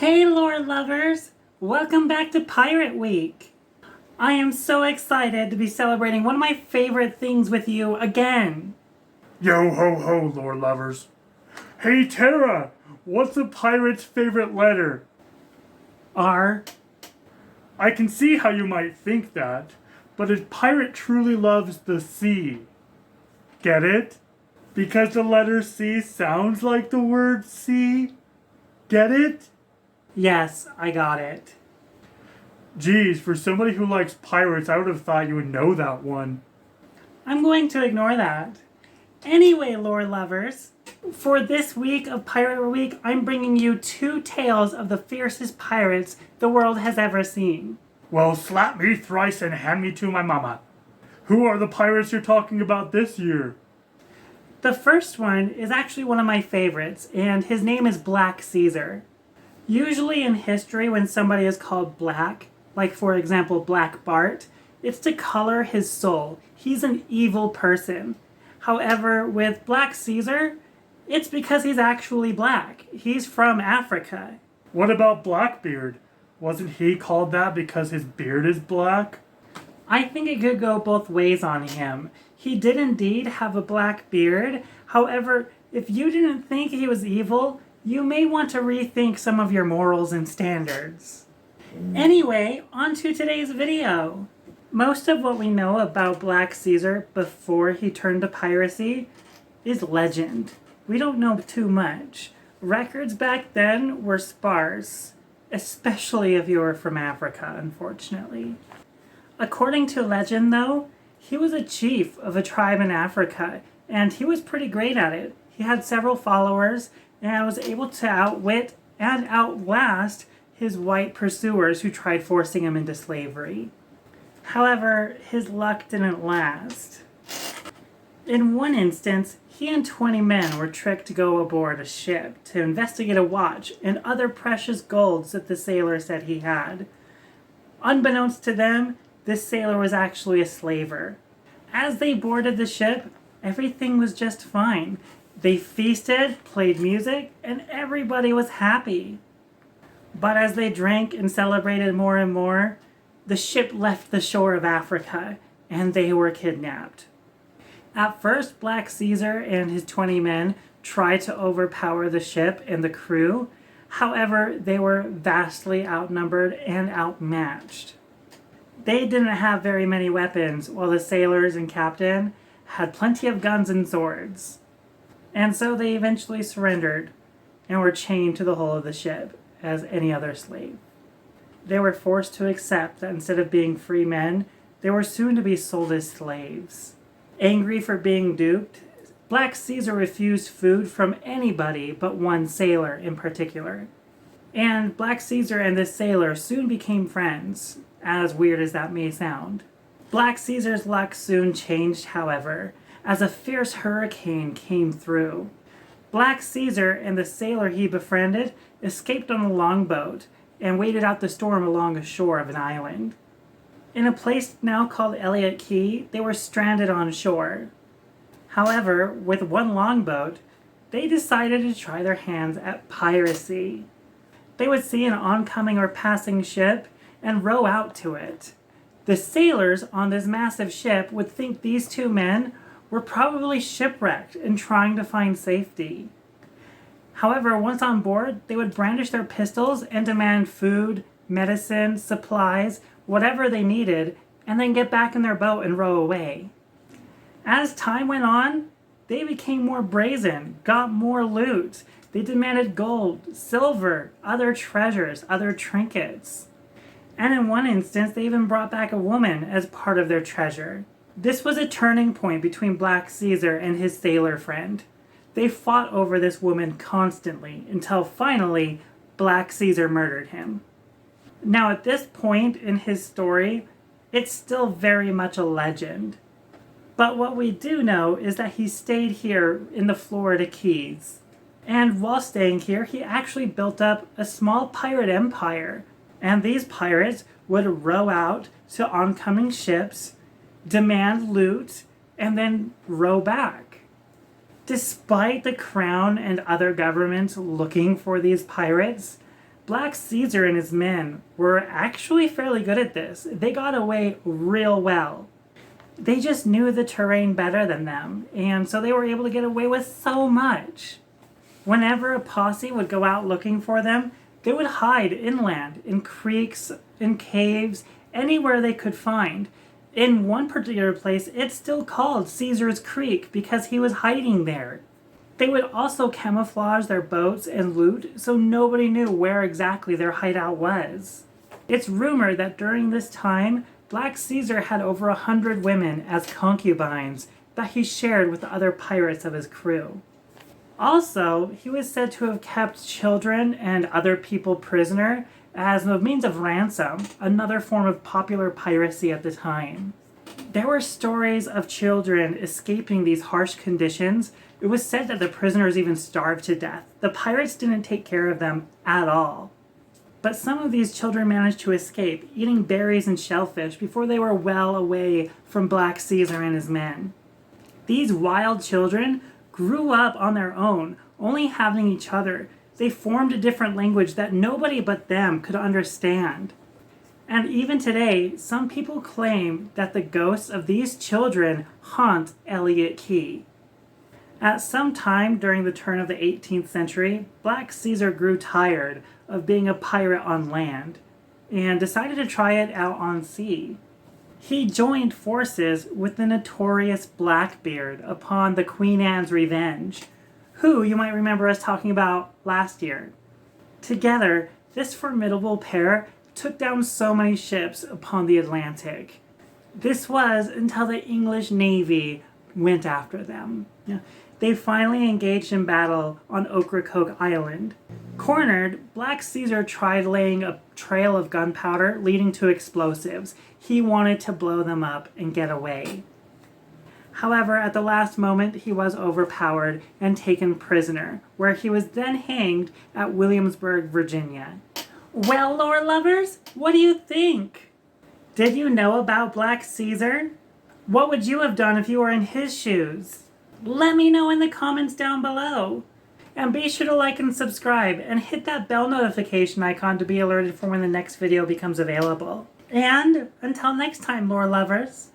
Hey lore lovers! Welcome back to Pirate Week! I am so excited to be celebrating one of my favorite things with you again! Yo ho ho, lore lovers. Hey Tara, what's a pirate's favorite letter? R. I can see how you might think that, but a pirate truly loves the sea. Get it? Because the letter C sounds like the word sea? Get it? Yes, I got it. Geez, for somebody who likes pirates, I would have thought you would know that one. I'm going to ignore that. Anyway, lore lovers, for this week of Pirate Week, I'm bringing you two tales of the fiercest pirates the world has ever seen. Well, slap me thrice and hand me to my mama. Who are the pirates you're talking about this year? The first one is actually one of my favorites, and his name is Black Caesar. Usually in history, when somebody is called Black, like for example Black Bart, it's to color his soul. He's an evil person. However, with Black Caesar, it's because he's actually black. He's from Africa. What about Blackbeard? Wasn't he called that because his beard is black? I think it could go both ways on him. He did indeed have a black beard. However, if you didn't think he was evil, you may want to rethink some of your morals and standards. Anyway, on to today's video. Most of what we know about Black Caesar before he turned to piracy is legend. We don't know too much. Records back then were sparse, especially if you were from Africa, unfortunately. According to legend, though, he was a chief of a tribe in Africa, and he was pretty great at it. He had several followers, and was able to outwit and outlast his white pursuers who tried forcing him into slavery. However, his luck didn't last. In one instance, he and 20 men were tricked to go aboard a ship to investigate a watch and other precious golds that the sailor said he had. Unbeknownst to them, this sailor was actually a slaver. As they boarded the ship, everything was just fine. They feasted, played music, and everybody was happy. But as they drank and celebrated more and more, the ship left the shore of Africa, and they were kidnapped. At first, Black Caesar and his 20 men tried to overpower the ship and the crew. However, they were vastly outnumbered and outmatched. They didn't have very many weapons, while the sailors and captain had plenty of guns and swords. And so they eventually surrendered and were chained to the hull of the ship as any other slave. They were forced to accept that instead of being free men, they were soon to be sold as slaves. Angry for being duped, Black Caesar refused food from anybody but one sailor in particular. And Black Caesar and this sailor soon became friends, as weird as that may sound. Black Caesar's luck soon changed, however, as a fierce hurricane came through. Black Caesar and the sailor he befriended escaped on a longboat and waited out the storm along the shore of an island. In a place now called Elliott Key, they were stranded on shore. However, with one longboat, they decided to try their hands at piracy. They would see an oncoming or passing ship and row out to it. The sailors on this massive ship would think these two men were probably shipwrecked and trying to find safety. However, once on board, they would brandish their pistols and demand food, medicine, supplies, whatever they needed, and then get back in their boat and row away. As time went on, they became more brazen, got more loot. They demanded gold, silver, other treasures, other trinkets. And in one instance, they even brought back a woman as part of their treasure. This was a turning point between Black Caesar and his sailor friend. They fought over this woman constantly until finally Black Caesar murdered him. Now at this point in his story, it's still very much a legend. But what we do know is that he stayed here in the Florida Keys. And while staying here, he actually built up a small pirate empire. And these pirates would row out to oncoming ships, demand loot, and then row back. Despite the crown and other governments looking for these pirates, Black Caesar and his men were actually fairly good at this. They got away real well. They just knew the terrain better than them, and so they were able to get away with so much. Whenever a posse would go out looking for them, they would hide inland, in creeks, in caves, anywhere they could find. In one particular place, it's still called Caesar's Creek because he was hiding there. They would also camouflage their boats and loot so nobody knew where exactly their hideout was. It's rumored that during this time, Black Caesar had over 100 women as concubines that he shared with the other pirates of his crew. Also, he was said to have kept children and other people prisoner as a means of ransom, another form of popular piracy at the time. There were stories of children escaping these harsh conditions. It was said that the prisoners even starved to death. The pirates didn't take care of them at all. But some of these children managed to escape, eating berries and shellfish before they were well away from Black Caesar and his men. These wild children grew up on their own, only having each other. They formed a different language that nobody but them could understand. And even today, some people claim that the ghosts of these children haunt Elliott Key. At some time during the turn of the 18th century, Black Caesar grew tired of being a pirate on land and decided to try it out on sea. He joined forces with the notorious Blackbeard upon the Queen Anne's Revenge, who you might remember us talking about last year. Together, this formidable pair took down so many ships upon the Atlantic. This was until the English Navy went after them. They finally engaged in battle on Ocracoke Island. Cornered, Black Caesar tried laying a trail of gunpowder leading to explosives. He wanted to blow them up and get away. However, at the last moment, he was overpowered and taken prisoner, where he was then hanged at Williamsburg, Virginia. Well, lore lovers, what do you think? Did you know about Black Caesar? What would you have done if you were in his shoes? Let me know in the comments down below. And be sure to like and subscribe and hit that bell notification icon to be alerted for when the next video becomes available. And until next time, lore lovers.